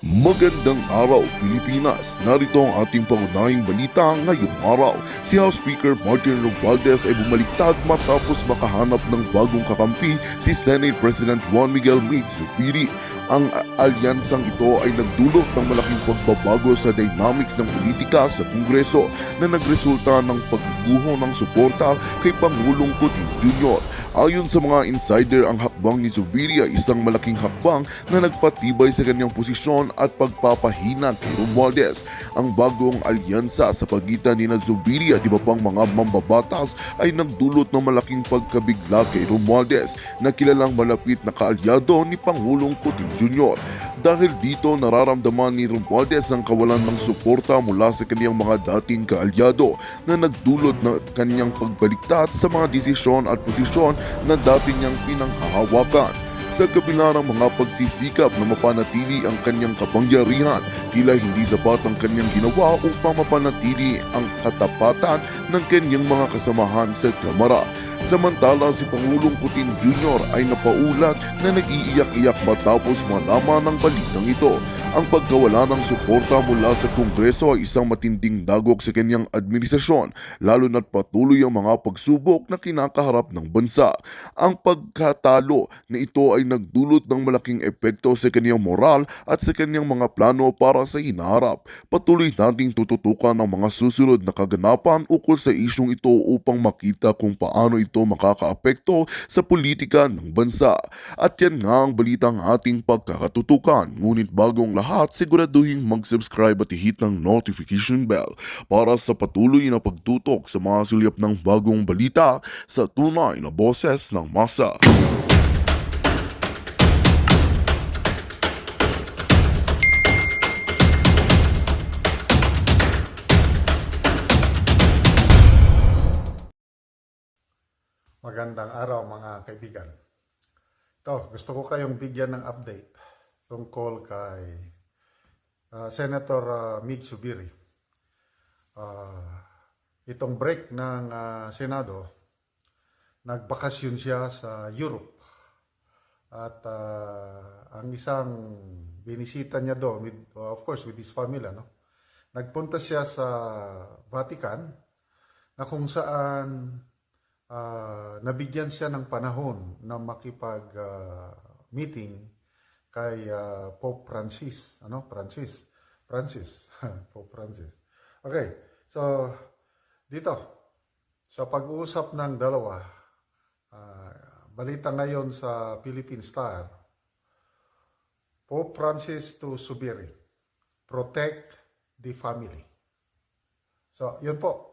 Magandang araw, Pilipinas! Narito ang ating pangunahing balita ngayong araw. Si House Speaker Martin Romualdez ay bumaliktad matapos makahanap ng bagong kakampi si Senate President Juan Miguel Mix Zubiri. Ang alyansang ito ay nagdulot ng malaking pagbabago sa dynamics ng politika sa Kongreso na nagresulta ng pagguho ng suporta kay Pangulong Putin Jr. Ayon sa mga insider, ang hakbang ni Zubiri ay isang malaking hakbang na nagpatibay sa kanyang posisyon at pagpapahina kay Romualdez. Ang bagong alyansa sa pagitan ni Zubiri at iba pang mga mambabatas ay nagdulot ng malaking pagkabigla kay Romualdez na kilalang malapit na kaalyado ni Pangulong Putin Jr. Dahil dito nararamdaman ni Romualdez ang kawalan ng suporta mula sa kanyang mga dating kaalyado na nagdulot ng kanyang pagbaliktad sa mga desisyon at posisyon na dati niyang pinanghahawakan. Sa kabila ng mga pagsisikap na mapanatili ang kanyang kapangyarihan, tila hindi sapat ang kanyang ginawa upang mapanatili ang katapatan ng kanyang mga kasamahan sa Kamara. Samantala, si Pangulong Putin Jr. ay napaulat na nag-iiyak-iyak matapos malaman ng balitang ito. Ang pagkawala ng suporta mula sa Kongreso ay isang matinding dagok sa kanyang administrasyon, lalo na't patuloy ang mga pagsubok na kinakaharap ng bansa. Ang pagkatalo na ito ay nagdulot ng malaking epekto sa kanyang moral at sa kanyang mga plano para sa hinaharap. Patuloy nating tututukan ang mga susunod na kaganapan ukol sa isyong ito upang makita kung paano ito makakaapekto sa politika ng bansa. At yan nga ang balitang ating pagkakatutukan. Ngunit bagong lahat, siguraduhin mag-subscribe at i-hit ang notification bell para sa patuloy na pagtutok sa mga sulyap ng bagong balita sa tunay na boses ng masa. Magandang araw mga kaibigan. Ito, gusto ko kayong bigyan ng update tungkol kay Senator Mig Zubiri. Itong break ng Senado, nagbakasyon siya sa Europe. At ang isang binisita niya doon, of course with his family, nagpunta siya sa Vatican na kung saan nabigyan siya ng panahon na makipag-meeting kay Pope Francis. Pope Francis. Okay, so dito, sa pag-uusap ng dalawa, balita ngayon sa Philippine Star, Pope Francis to Zubiri, protect the family. So, yun po.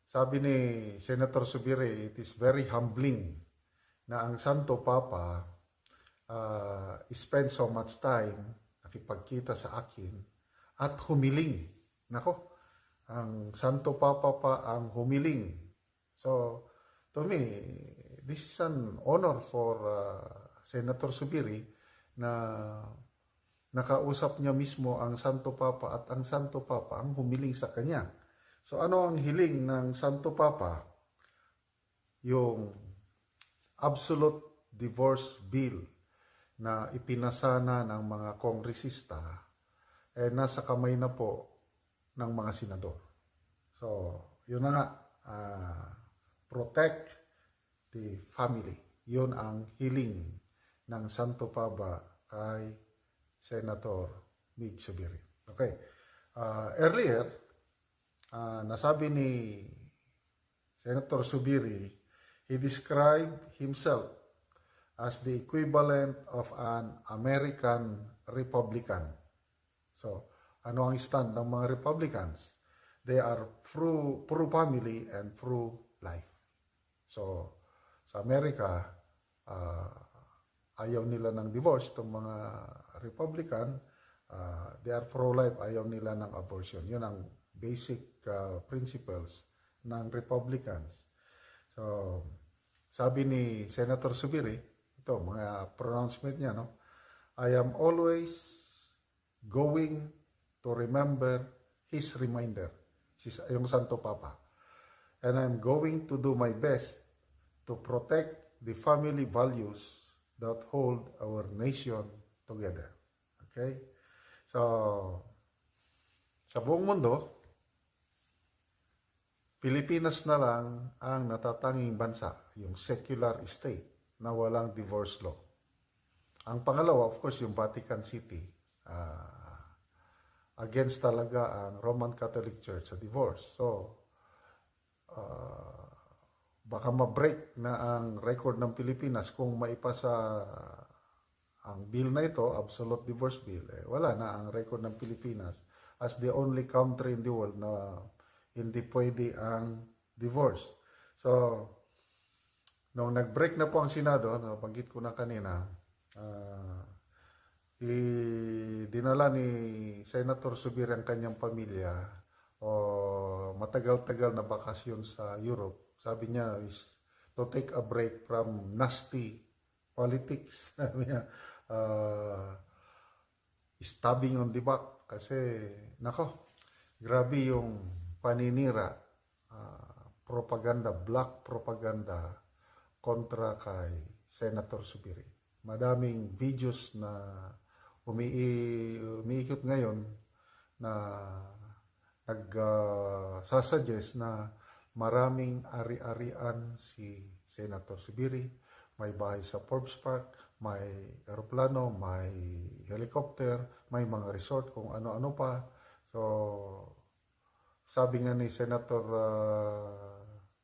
Sabi ni Senator Zubiri, it is very humbling na ang Santo Papa spend so much time nakipagkita sa akin at humiling. Nako, ang Santo Papa pa ang humiling. So, to me, this is an honor for Senator Zubiri na nakausap niya mismo ang Santo Papa at ang Santo Papa ang humiling sa kanya. So ano ang hiling ng Santo Papa? Yung absolute divorce bill na ipinasana ng mga kongresista nasa kamay na po ng mga senador. So yun na nga, protect the family. Yun ang hiling ng Santo Papa kay Senator Mig Zubiri. Okay. Earlier, nasabi ni Senator Zubiri, he described himself as the equivalent of an American Republican. So, ano ang stand ng mga Republicans? They are pro-family and pro-life. So, sa Amerika, ayaw nila ng divorce. Itong mga Republican, they are pro-life, ayaw nila ng abortion. Yun ang basic principles ng Republicans. So, sabi ni Senator Zubiri, ito, mga pronouncement niya, I am always going to remember his reminder, yung Santo Papa. And I'm going to do my best to protect the family values that hold our nation together. Okay? So, sa buong mundo, Pilipinas na lang ang natatanging bansa, yung secular state na walang divorce law. Ang pangalawa, of course, yung Vatican City. Against talaga ang Roman Catholic Church sa divorce. So, baka ma-break na ang record ng Pilipinas kung maipasa ang bill na ito, absolute divorce bill. Wala na ang record ng Pilipinas as the only country in the world na hindi pwede ang divorce. So, nung nag-break na po ang Senado, nabanggit ko na kanina, dinala ni Senator Zubiri ang kanyang pamilya o matagal-tagal na bakasyon sa Europe. Sabi niya is to take a break from nasty politics. Sabi niya, stabbing on the back. Kasi, nako, grabe yung paninira, propaganda, black propaganda kontra kay Senator Zubiri. Madaming videos na umiikot ngayon na nag-suggest na maraming ari-arian si Senator Zubiri. May bahay sa Forbes Park, may aeroplano, may helicopter, may mga resort, kung ano-ano pa. So, sabi nga ni Senator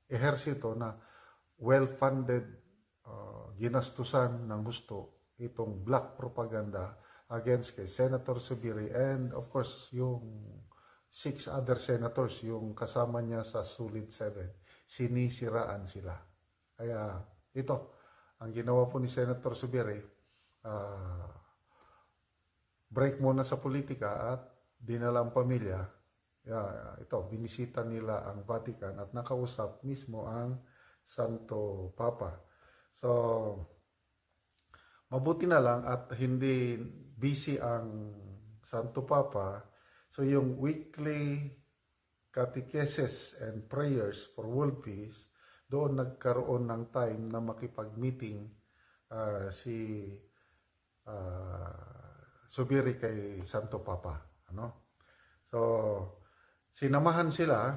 Ejercito na well-funded, ginastusan ng gusto itong black propaganda against kay Senator Zubiri and of course yung 6 other senators, yung kasama niya sa Sulit 7, sinisiraan sila. Kaya ito, ang ginawa po ni Senator Zubiri, break muna sa politika at dinala ang pamilya. Ito, binisita nila ang Vatican at nakausap mismo ang Santo Papa. So, mabuti na lang at hindi busy ang Santo Papa. So, yung weekly catechesis and prayers for world peace, doon nagkaroon ng time na makipag-meeting si Zubiri kay Santo Papa. So, sinamahan sila.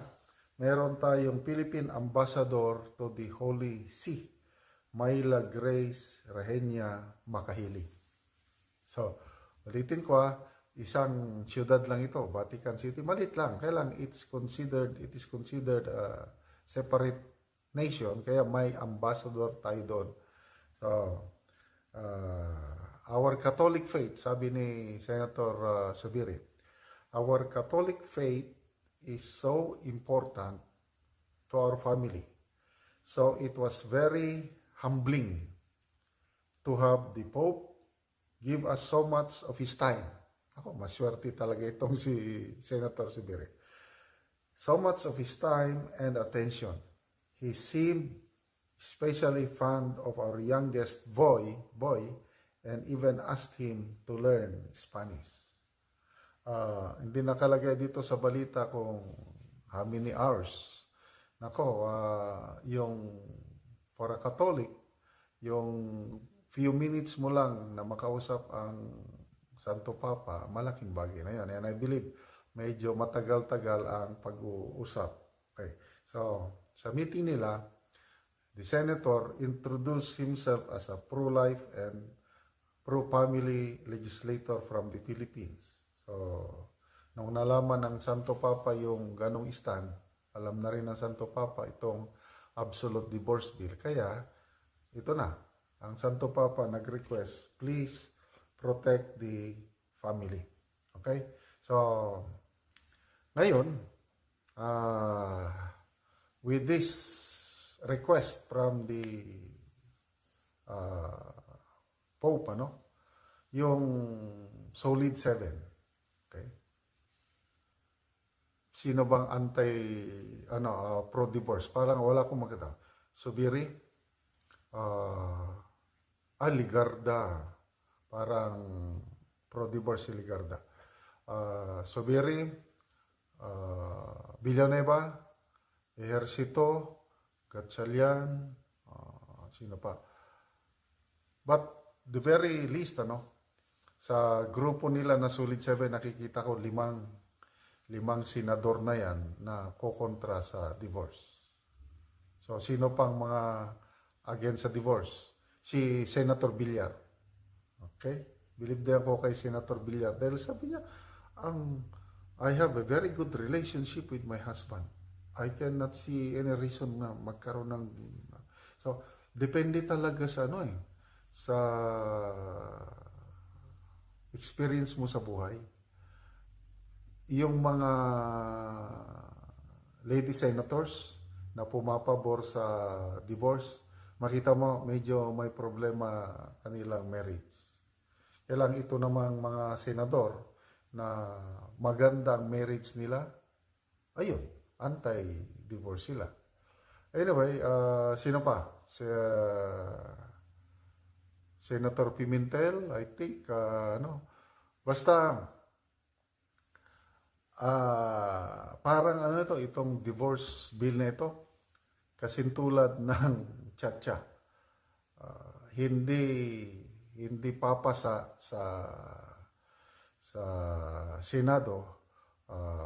Meron tayong Philippine Ambassador to the Holy See, Myla Grace Rahenia Makahili. So, ulitin ko isang siyudad lang ito, Vatican City. Malit lang, kaya lang it is considered a separate nation, kaya may ambassador tayo doon. So, our Catholic faith, sabi ni Senator Zubiri, our Catholic faith is so important to our family. So it was very humbling to have the Pope give us so much of his time. Ako, maswerte talaga itong si Senator Zubiri. So much of his time and attention. He seemed especially fond of our youngest boy, and even asked him to learn Spanish. Hindi nakalagay dito sa balita kung how many hours. Nako, yung for a Catholic, yung few minutes mo lang na makausap ang Santo Papa, malaking bagay na yan. And I believe, medyo matagal-tagal ang pag-uusap. Okay. So, sa meeting nila, the Senator introduced himself as a pro-life and pro-family legislator from the Philippines. So, nung nalaman ng Santo Papa yung ganong stand, alam na rin ng Santo Papa itong absolute divorce bill. Kaya, ito na, ang Santo Papa nag-request, please protect the family. Okay? So, ngayon, with this request from the Pope, yung Solid 7, okay. Sino bang pro-divorce? Parang wala akong magkita. Zubiri, Ligarda. Parang pro-divorce si Ligarda. Zubiri, Villanueva, Ejercito, Gatchalian, sino pa? But the very least, Sa grupo nila na Solid 7, nakikita ko limang senador na yan na kokontra sa divorce. So, sino pang mga against sa divorce? Si Senator Villar. Okay? Believe din ako kay Senator Villar. Dahil sabi niya, I have a very good relationship with my husband. I cannot see any reason na magkaroon ng... So, depende talaga sa sa experience mo sa buhay. Yung mga lady senators na pumapabor sa divorce, makita mo medyo may problema kanilang marriage. Kailang ito namang mga senador na magandang marriage nila, ayun, anti-divorce sila. Anyway, sino pa? Senator Pimentel, I think, basta, parang itong divorce bill na ito, kasintulad ng Chacha. Hindi papasa sa Senado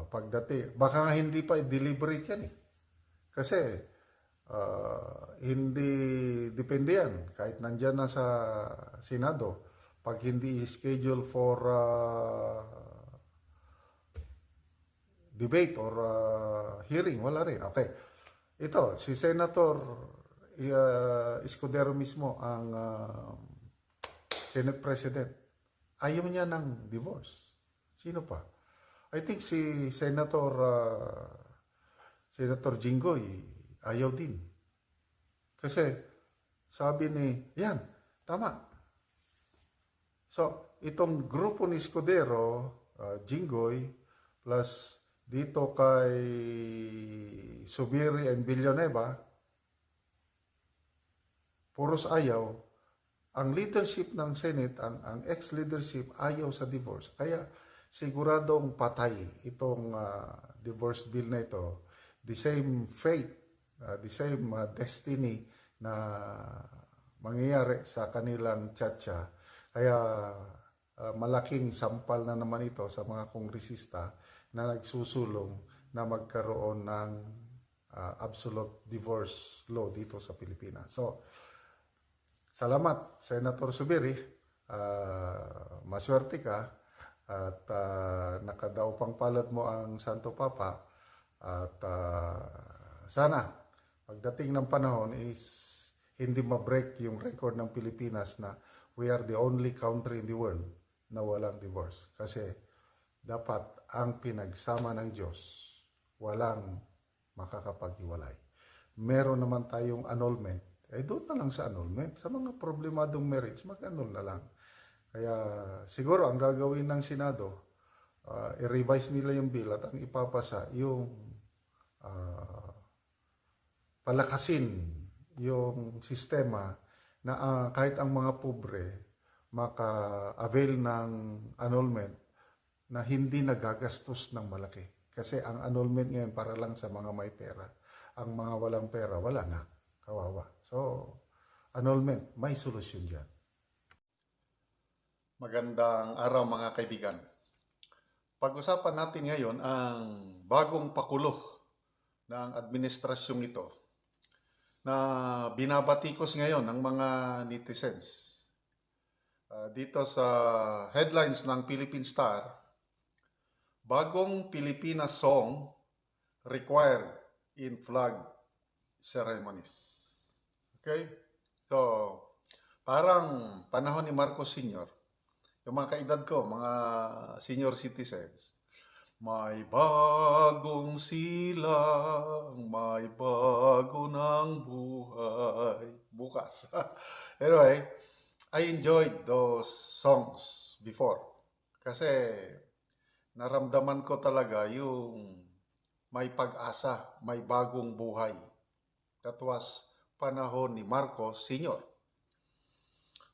pagdating. Baka nga hindi pa i-deliberate yan eh. Kasi hindi depende yan. Kahit nandyan na sa Senado, pag hindi schedule for debate or hearing, wala rin. Okay. Ito, si Senator Escudero mismo, ang Senate President, ayaw niya ng divorce. Sino pa? I think si Senator Jinggoy, ayaw din. Kasi, sabi yan, tama. So, itong grupo ni Escudero, Jinggoy, plus dito kay Subiri and Villanueva, puros ayaw. Ang leadership ng Senate, ang ex-leadership, ayaw sa divorce. Kaya siguradong patay itong divorce bill na ito. The same fate, the same destiny na mangyayari sa kanilang Chacha. Kaya malaking sampal na naman ito sa mga kongresista na nagsusulong na magkaroon ng absolute divorce law dito sa Pilipinas. So, salamat, Senator Subiri. Maswerte ka at nakadaupang palad mo ang Santo Papa. At sana, pagdating ng panahon is hindi ma-break yung record ng Pilipinas na we are the only country in the world na walang divorce. Kasi dapat ang pinagsama ng Diyos, walang makakapaghiwalay. Meron naman tayong annulment. Doon na lang sa annulment. Sa mga problemadong marriage, mag-annul na lang. Kaya siguro ang gagawin ng Senado, i-revise nila yung bill at ang ipapasa yung palakasin yung sistema na kahit ang mga pobre maka-avail ng annulment na hindi nagagastos ng malaki. Kasi ang annulment ngayon para lang sa mga may pera. Ang mga walang pera, wala na. Kawawa. So, annulment, may solusyon dyan. Magandang araw mga kaibigan. Pag-usapan natin ngayon ang bagong pakulo ng administrasyong ito na binabatikos ngayon ng mga netizens. Dito sa headlines ng Philippine Star, bagong Pilipinas song required in flag ceremonies. Okay? So, parang panahon ni Marcos Sr., yung mga kaedad ko, mga senior citizens, may bagong silang, may bago ng buhay. Bukas. Anyway, I enjoyed those songs before. Kasi naramdaman ko talaga yung may pag-asa, may bagong buhay. That was panahon ni Marcos Sr.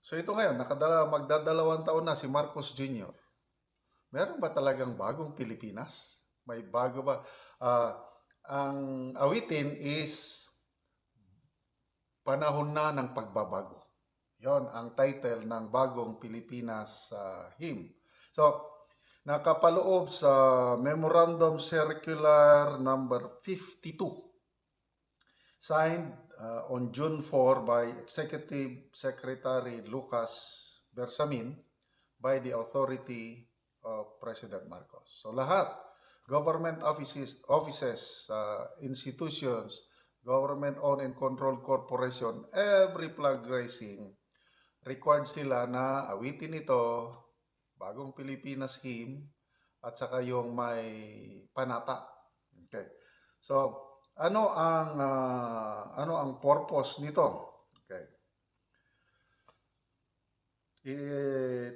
So ito ngayon, magdadalawang taon na si Marcos Jr. Meron ba talagang bagong Pilipinas? May bago ba? Ang awitin is panahon na ng pagbabago. Yon ang title ng bagong Pilipinas hymn. So, nakapaloob sa Memorandum Circular number 52, signed on June 4 by Executive Secretary Lucas Bersamin by the authority of President Marcos. So lahat, government offices, institutions, government-owned and controlled corporation, every flag raising, required sila na awitin ito, bagong Pilipinas hymn, at saka yung may panata. Okay. So, ano ang purpose nito? Okay.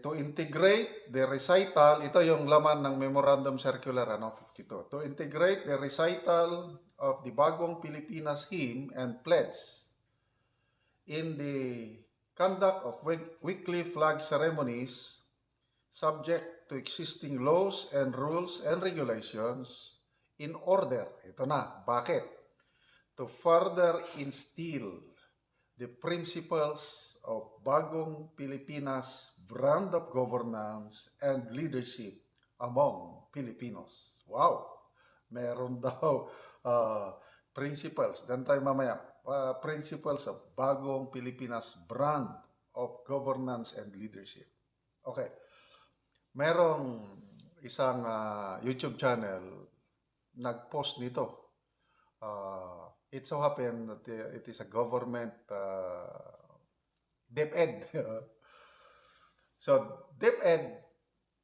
To integrate the recital, ito yung laman ng Memorandum Circular 52. To integrate the recital of the bagong Pilipinas hymn and pledge in the conduct of weekly flag ceremonies subject to existing laws and rules and regulations in order, ito na, bakit? To further instill the principles of bagong Pilipinas brand of governance and leadership among Filipinos. Wow! Meron daw principles, dan tayo mamaya, principles of bagong Pilipinas brand of governance and leadership. Okay. Merong isang YouTube channel nag-post nito. It so happened that it is a government DepEd. So, DepEd,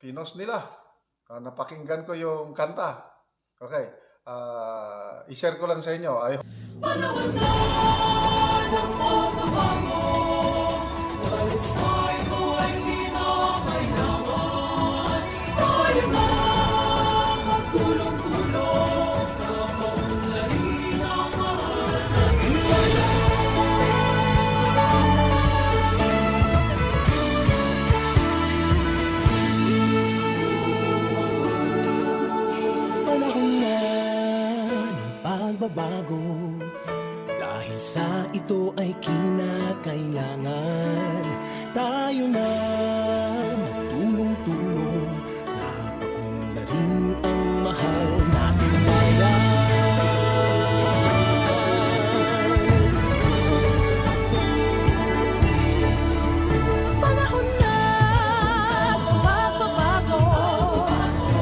pinost nila. Napakinggan ko yung kanta. Okay. I-share ko lang sa inyo. Panahon na ng pagbabago, dahil sa'yo mo ay kinakailangan. Tayo na magtulong-tulong na maunlarin ang mahal natin bayan. Panahon na ng pagbabago, dahil sa ito ay kinakailangan. Tayo na magtulong-tulong na paunlarin ang mahal nating bayan. Panahon na ng pagbabago,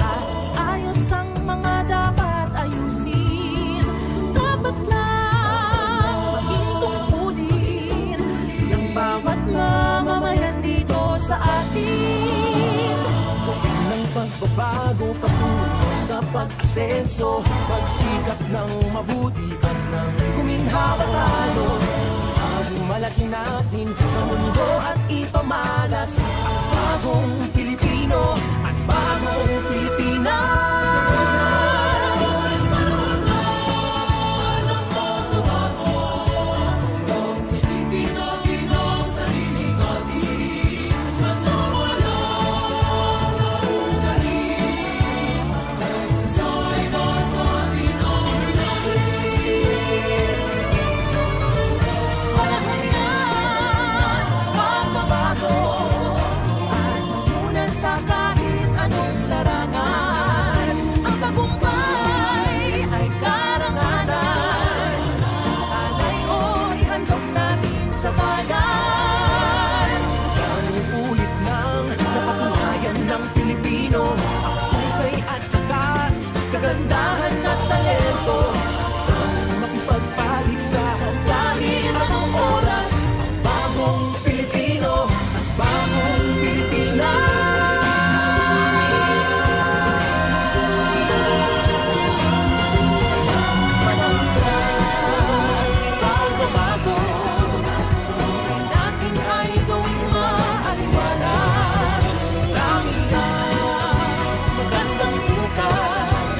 at ayos ang mga dapat ayusin. Dapat lang maging tungkulin ng bawat mamamayan dito sa atin. Ng pagbabago patungo sa pag-asenso, magsikap ng mabuti at ng guminhawa tayo. Malaki natin sa mundo at ipamalas ang bagong Pilipino at bagong Pilipinas. Panahon na ng pagbabago, ng Pilipinas sa sarili natin. At nawala ng ugali, dahil sa'y nasa atin ang panahon na ng pagbabago, at muna sa kahit anong larangan. Ang tagumpay ay karangalan. Alay o ihandog natin sa bayan. Ang ulit ng napatunayan ng Pilipino, ang husay at takas, kagandahan at talento. Ang makipagpaligsahan kahit anong oras, ang bagong Pilipino, ang bagong Pilipinas. Panahon na pagbabago, Buhay natin ay gawing maaliwanag. Marami ang magandang bukas,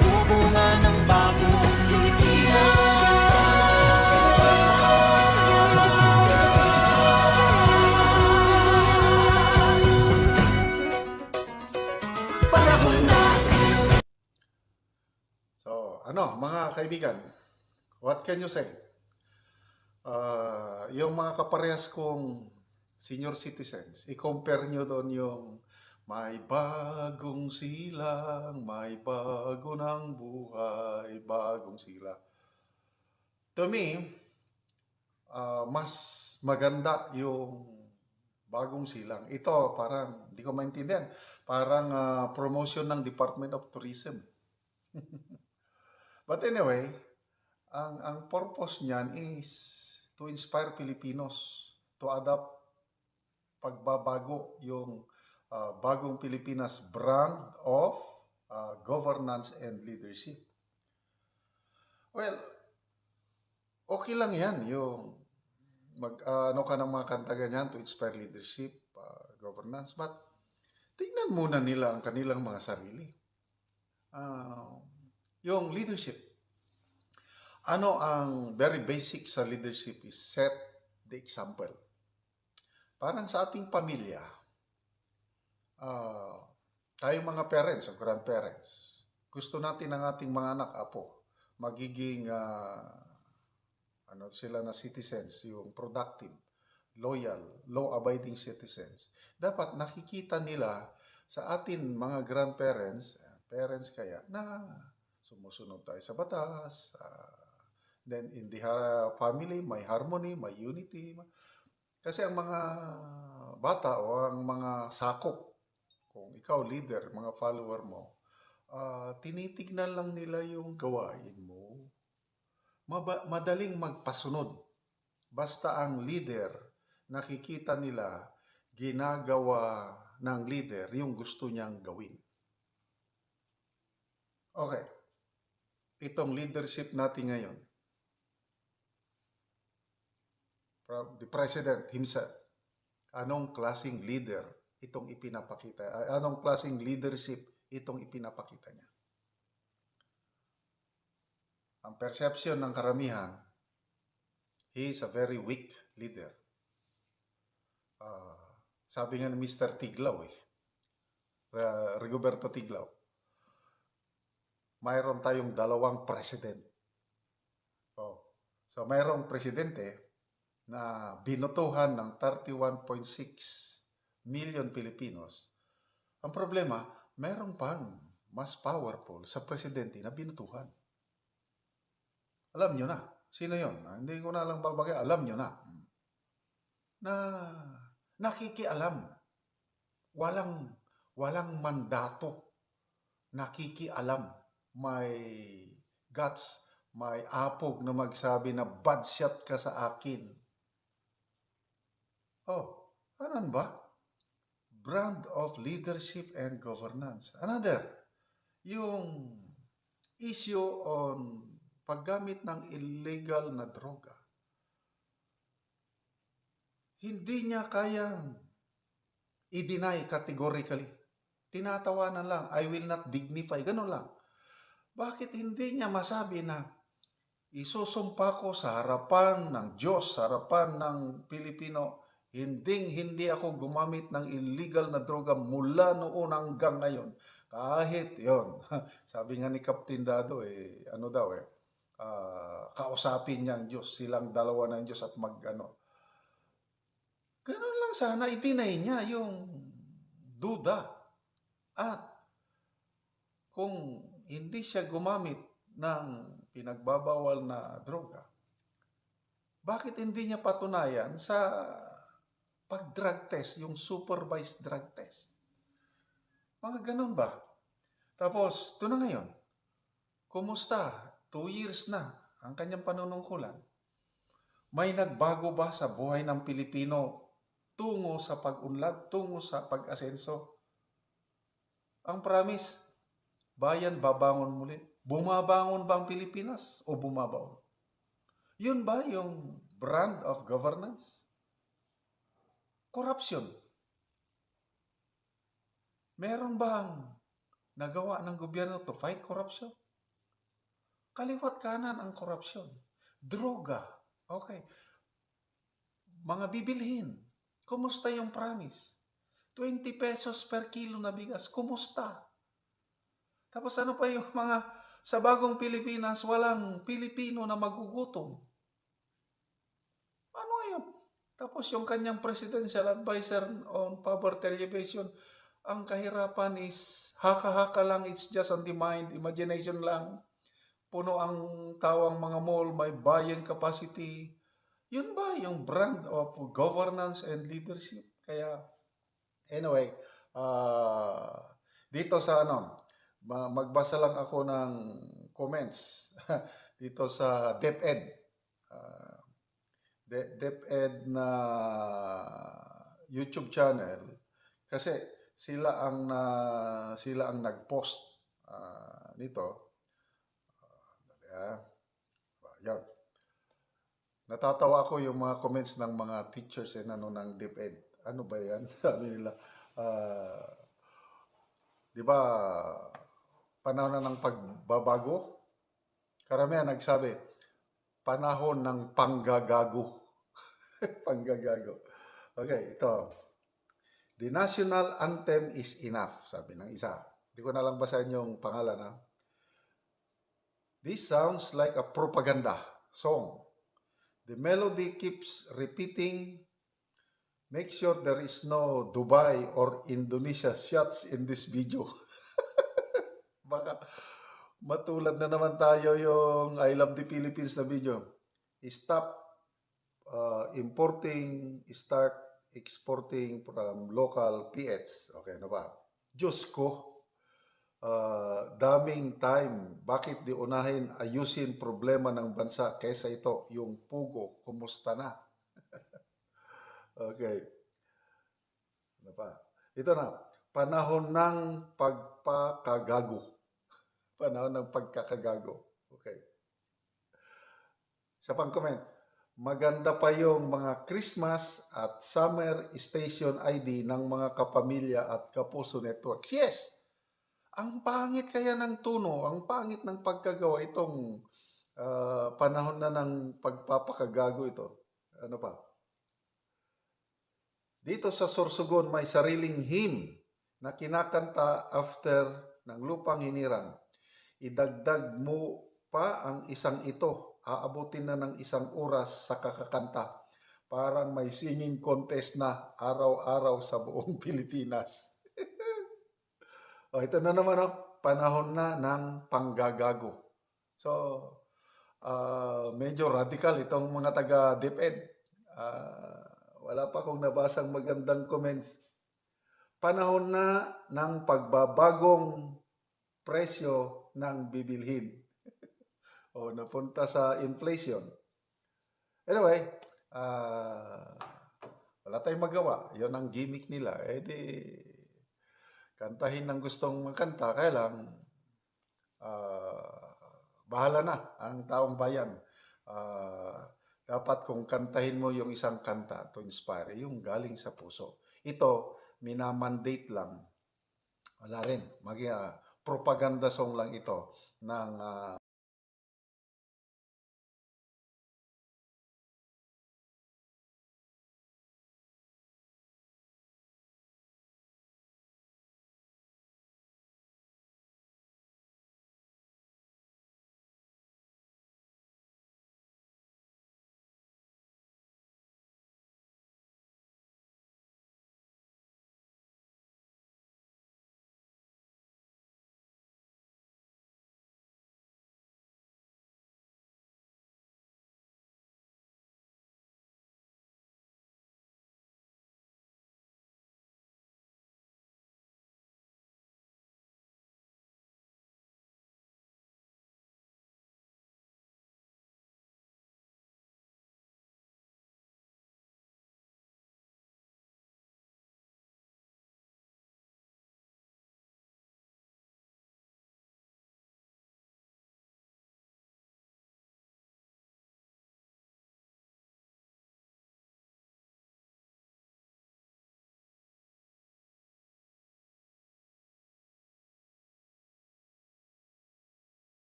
subunga ng bagong Pilipinas. panahon na. So, mga kaibigan, what can you say? Yung mga kaparehas kong senior citizens, i-compare nyo doon yung may bagong silang, may bago ng buhay, bagong sila. To me, mas maganda yung bagong silang. Ito, parang, di ko maintindihan, parang promotion ng Department of Tourism. But anyway, ang purpose niyan is to inspire Filipinos to adopt pagbabago yung bagong Pilipinas brand of governance and leadership. Well, okay lang yan yung ano ka ng mga kanta ganyan to inspire leadership, governance, but tingnan muna nila ang kanilang mga sarili. Yung leadership, ano ang very basic sa leadership is set the example. Parang sa ating pamilya, tayong mga parents o grandparents, gusto natin ang ating mga anak, apo, magiging sila na citizens, yung productive, loyal, law-abiding citizens. Dapat nakikita nila sa atin mga grandparents, parents kaya, na sumusunod tayo sa batas, then in the family, may harmony, may unity. Kasi ang mga bata o ang mga sakop, kung ikaw leader, mga follower mo, tinitignan lang nila yung gawain mo. Madaling magpasunod. Basta ang leader, nakikita nila, ginagawa ng leader yung gusto niyang gawin. Okay. Itong leadership natin ngayon, from the President himself, anong klaseng leader itong ipinapakita? Anong klaseng leadership itong ipinapakita niya? Ang perception ng karamihan, he is a very weak leader. Sabi nga ni Mr. Tiglaw, Rigoberto Tiglaw, mayroon tayong dalawang president. So mayroong presidente na binutuhan ng 31.6 million Pilipinos. Ang problema, mayroon pang mas powerful sa presidente na binutuhan. Alam nyo na. Sino yon? Hindi ko na lang babagay. Alam nyo na. Na nakikialam. Walang mandato. Nakikialam. May guts, may apog na magsabi na bad shot ka sa akin. Ano ba? Brand of leadership and governance. Another, yung issue on paggamit ng illegal na droga. Hindi niya kayang i-deny categorically. Tinatawanan lang, I will not dignify, ganun lang. Bakit hindi niya masabi na isusumpa ko sa harapan ng Diyos, sa harapan ng Pilipino, hindi ako gumamit ng illegal na droga mula noon hanggang ngayon. Kahit yon. Sabi nga ni Captain Dado, kausapin niya ang Diyos, silang dalawa ng Diyos at Ganun lang sana, itinay niya yung duda. At kung hindi siya gumamit ng pinagbabawal na droga, bakit hindi niya patunayan sa pag-drug test, yung supervised drug test? Mga ganun ba? Tapos, ito na ngayon. Kumusta? 2 years na ang kanyang panunungkulan. May nagbago ba sa buhay ng Pilipino tungo sa pag-unlad, tungo sa pag-asenso? Ang promise, bayan babangon muli. Bumabangon ba ang Pilipinas o bumabaon? Yun ba yung brand of governance? Corruption. Meron bang nagawa ng gobyerno to fight corruption? Kaliwat kanan ang corruption. Droga. Okay. Mga bibilhin. Kumusta yung promise? 20 pesos per kilo na bigas. Kumusta? Tapos ano pa yung sa bagong Pilipinas, walang Pilipino na magugutom. Tapos yung kanyang presidential advisor on poverty alleviation, ang kahirapan is haka-haka lang, it's just on the mind, imagination lang. Puno ang tao ang mga mall, may buying capacity. Yun ba yung brand of governance and leadership? Kaya, anyway, dito sa magbasa lang ako ng comments dito sa DepEd. DepEd na YouTube channel kasi sila ang nag-post nito. Yan. Natatawa ako yung mga comments ng mga teachers ng DepEd. Ano ba yan? Sabi nila, di ba, panahon na ng pagbabago? Karamihan nagsabi, panahon ng panggagago. Panggagago. Okay, ito. The national anthem is enough, sabi ng isa. Hindi ko na lang basahin yung pangalan. Ha? This sounds like a propaganda song. The melody keeps repeating. Make sure there is no Dubai or Indonesia shots in this video. Baka matulad na naman tayo yung I Love the Philippines na video. Stop importing, start exporting from local PH. Okay, ano ba? Diyos ko, daming time. Bakit di unahin ayusin problema ng bansa kaysa ito, yung pugo, kumusta na? Okay. Ano pa? Ito na, panahon ng pagpakagago. Panahon ng pagkakagago. Okay. Sa pang-comment, maganda pa yung mga Christmas at summer station ID ng mga kapamilya at kapuso networks. Yes! Ang pangit kaya ng tuno, ang pangit ng pagkagawa itong panahon na ng pagpapakagago ito. Ano pa? Dito sa Sorsogon may sariling hymn na kinakanta after ng lupang hinirang. Idagdag mo pa ang isang ito, aabutin na ng isang oras sa kakakanta. Parang may singing contest na araw-araw sa buong Pilipinas. Ito na naman, panahon na ng panggagago. So, medyo radical itong mga taga-DepEd. Wala pa akong nabasang magandang comments. Panahon na ng pagbabagong presyo ng bibilhin. Napunta sa inflation. Anyway, wala tayong magawa. Yun ang gimmick nila. Kantahin ng gustong makanta. Kaya lang, bahala na ang taong bayan. Dapat kung kantahin mo yung isang kanta to inspire, yung galing sa puso. Ito, minamandate lang. Wala rin. Propaganda song lang ito ng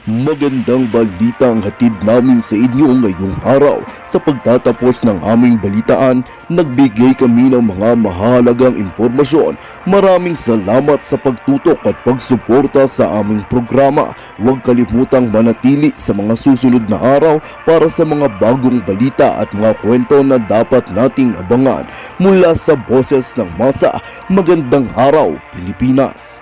Magandang balita ang hatid namin sa inyo ngayong araw. Sa pagtatapos ng aming balitaan, nagbigay kami ng mga mahalagang impormasyon. Maraming salamat sa pagtutok at pagsuporta sa aming programa. Huwag kalimutang manatili sa mga susunod na araw para sa mga bagong balita at mga kwento na dapat nating abangan. Mula sa Boses ng Masa, magandang araw Pilipinas!